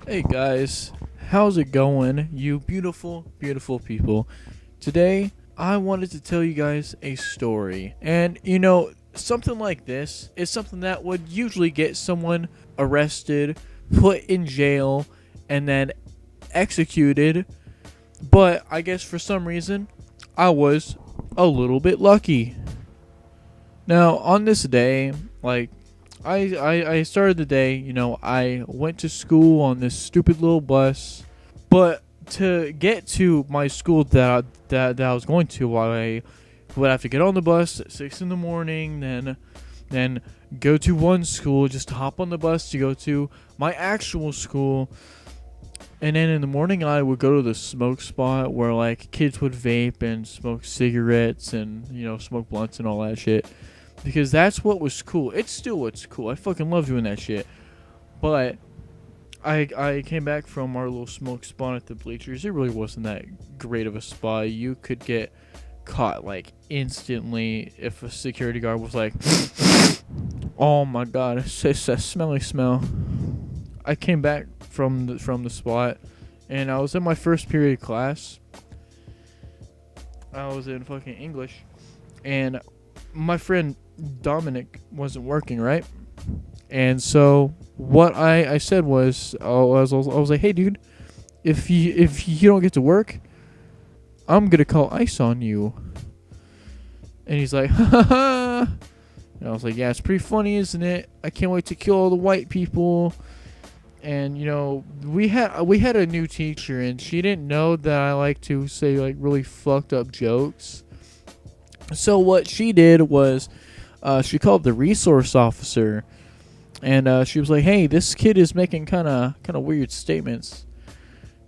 Hey guys, how's it going, you beautiful, beautiful people? Today, I wanted to tell you guys a story. And something like this is something that would usually get someone arrested, put in jail, and then executed. But I guess for some reason, I was a little bit lucky. Now, on this day, I started the day, I went to school on this stupid little bus, but to get to my school that I was going to, I would have to get on the bus at 6 in the morning, then go to one school, just to hop on the bus to go to my actual school, and then in the morning I would go to the smoke spot where like kids would vape and smoke cigarettes and smoke blunts and all that shit, because that's what was cool. It's still what's cool. I fucking love doing that shit. But I came back from our little smoke spot at the bleachers. It really wasn't that great of a spot. You could get caught like instantly if a security guard was like, "Oh my god, it's a smelly smell." I came back from the spot, and I was in my first period of class. I was in fucking English, and my friend Dominic wasn't working, right? And so what I said was, I was like, "Hey, dude, if you don't get to work, I'm gonna call ICE on you." And he's like, "Ha ha ha!" And I was like, "Yeah, it's pretty funny, isn't it? I can't wait to kill all the white people." And we had a new teacher, and she didn't know that I like to say like really fucked up jokes. So what she did was, she called the resource officer, and she was like, "Hey, this kid is making kind of weird statements.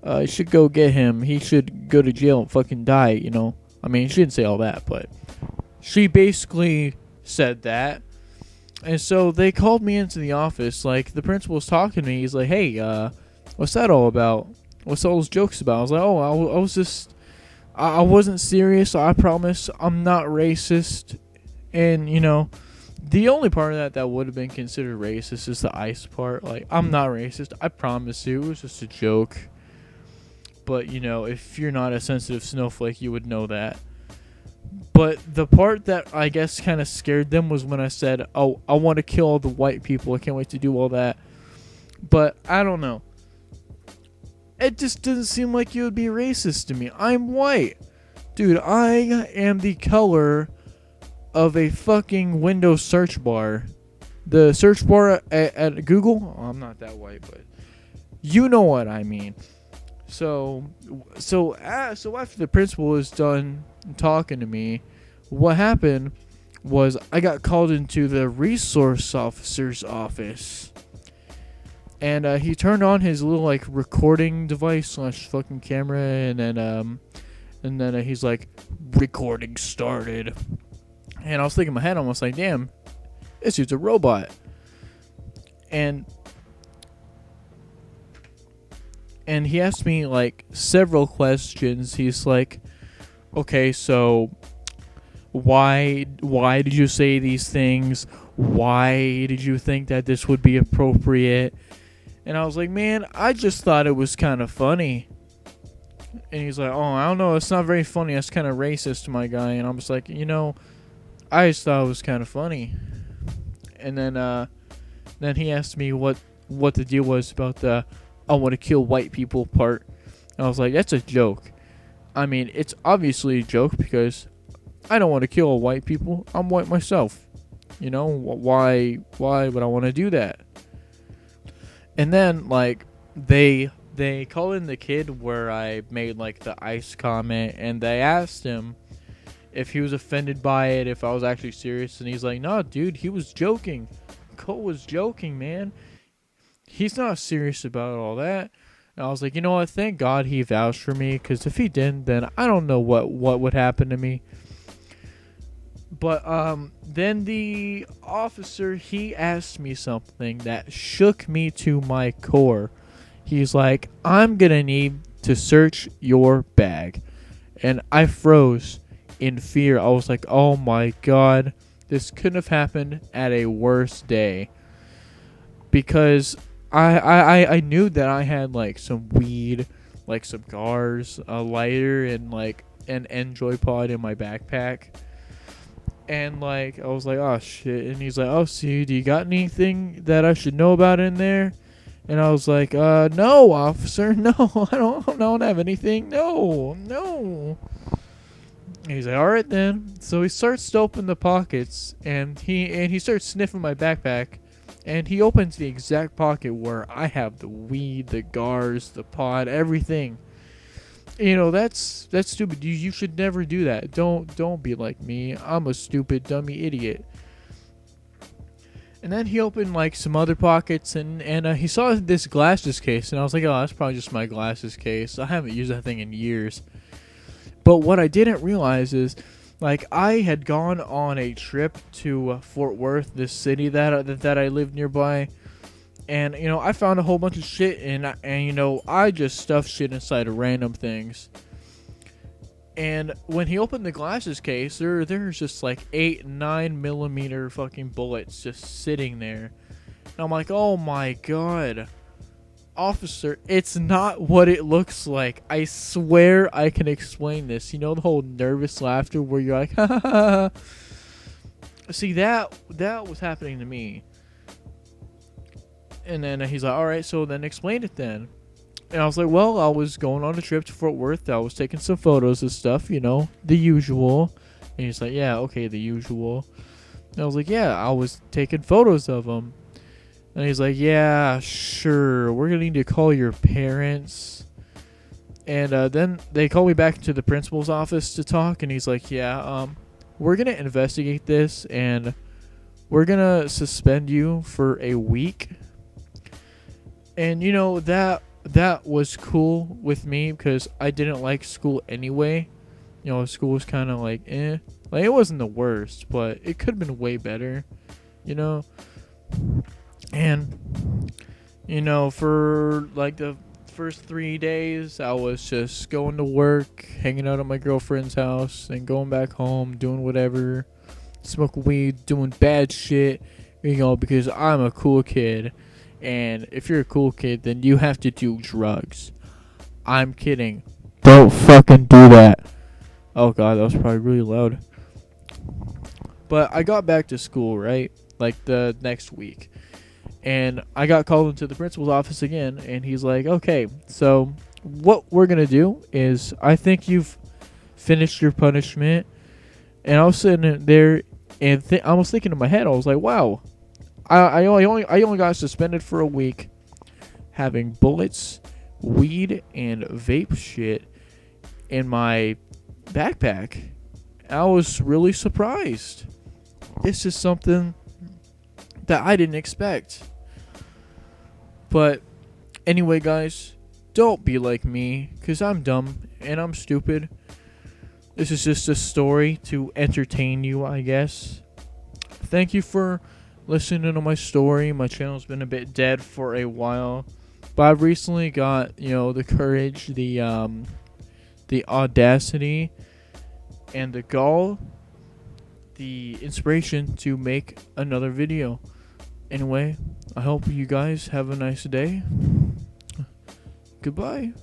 You should go get him. He should go to jail and fucking die." I mean, she didn't say all that, but she basically said that. And so they called me into the office. Like, the principal was talking to me. He's like, "Hey, what's that all about? What's all those jokes about?" I was like, "Oh, I was just, I wasn't serious. I promise. I'm not racist." And the only part of that would have been considered racist is the ice part. Like, I'm not racist. I promise you, it was just a joke. But if you're not a sensitive snowflake, you would know that. But the part that I guess kind of scared them was when I said, "Oh, I want to kill all the white people. I can't wait to do all that." But I don't know. It just doesn't seem like you would be racist to me. I'm white. Dude, I am the color of a fucking Windows search bar. The search bar at Google? Oh, I'm not that white, but you know what I mean. So after the principal was done talking to me, what happened was I got called into the resource officer's office, and he turned on his little like recording device slash fucking camera, and then he's like, "Recording started." And I was thinking in my head, almost like, "Damn, this dude's a robot." And he asked me like several questions. He's like, "Okay, so why did you say these things? Why did you think that this would be appropriate?" And I was like, "Man, I just thought it was kind of funny." And he's like, "Oh, I don't know, it's not very funny. That's kind of racist, my guy." And I'm just like, I just thought it was kind of funny. And then he asked me what the deal was about the "I want to kill white people" part. And I was like, "That's a joke." I mean, it's obviously a joke because I don't want to kill white people. I'm white myself. Why would I want to do that? And then like they call in the kid where I made like the ice comment, and they asked him if he was offended by it, if I was actually serious, and he's like, "No, dude, he was joking. Cole was joking, man. He's not serious about all that." And I was like, "You know what? Thank God he vouched for me, because if he didn't, then I don't know what would happen to me." But then the officer, he asked me something that shook me to my core. He's like, "I'm gonna need to search your bag," and I froze in fear. I was like, "Oh my god, this couldn't have happened at a worse day," because I knew that I had like some weed, like cigars, a lighter, and like an Enjoy pod in my backpack. And like I was like, oh shit. And he's like, oh, see, do you got anything that I should know about in there? And I was like, no, officer, no, I don't have anything, no. And he's like, all right then. So he starts to open the pockets, and he starts sniffing my backpack, and he opens the exact pocket where I have the weed, the gars, the pod, everything. You know, that's stupid. You should never do that. Don't be like me. I'm a stupid dummy idiot. And then he opened like some other pockets, and he saw this glasses case, and I was like, oh, that's probably just my glasses case. I haven't used that thing in years. But what I didn't realize is, like, I had gone on a trip to Fort Worth, this city that I lived nearby, and you know, I found a whole bunch of shit, and you know, I just stuffed shit inside of random things. And when he opened the glasses case, there's just like 8-9 millimeter fucking bullets just sitting there. And I'm like, oh my god, officer, it's not what it looks like. I swear I can explain this. You know the whole nervous laughter where you're like, ha ha ha. See, that was happening to me. And then he's like, all right, so then explain it then. And I was like, well, I was going on a trip to Fort Worth. I was taking some photos and stuff, you know, the usual. And he's like, yeah, okay, the usual. And I was like, yeah, I was taking photos of them. And he's like, yeah, sure, we're going to need to call your parents. And then they called me back to the principal's office to talk. And he's like, yeah, we're going to investigate this. And we're going to suspend you for a week. And, you know, that was cool with me because I didn't like school anyway. You know, school was kind of like, eh. Like, it wasn't the worst, but it could have been way better, you know. And, you know, for like the first 3 days, I was just going to work, hanging out at my girlfriend's house, and going back home, doing whatever, smoking weed, doing bad shit, you know, because I'm a cool kid. And if you're a cool kid, then you have to do drugs. I'm kidding. Don't fucking do that. Oh god, that was probably really loud. But I got back to school, right? Like the next week. And I got called into the principal's office again. And he's like, okay, so what we're going to do is I think you've finished your punishment. And I was sitting there and I was thinking in my head, I was like, wow. I only got suspended for a week having bullets, weed, and vape shit in my backpack. I was really surprised. It's just something that I didn't expect. But anyway, guys, don't be like me, because I'm dumb and I'm stupid. This is just a story to entertain you, I guess. Thank you for listening to my story. My channel's been a bit dead for a while, but I've recently got, you know, the courage, the audacity, and the gall, the inspiration to make another video. Anyway, I hope you guys have a nice day. Goodbye.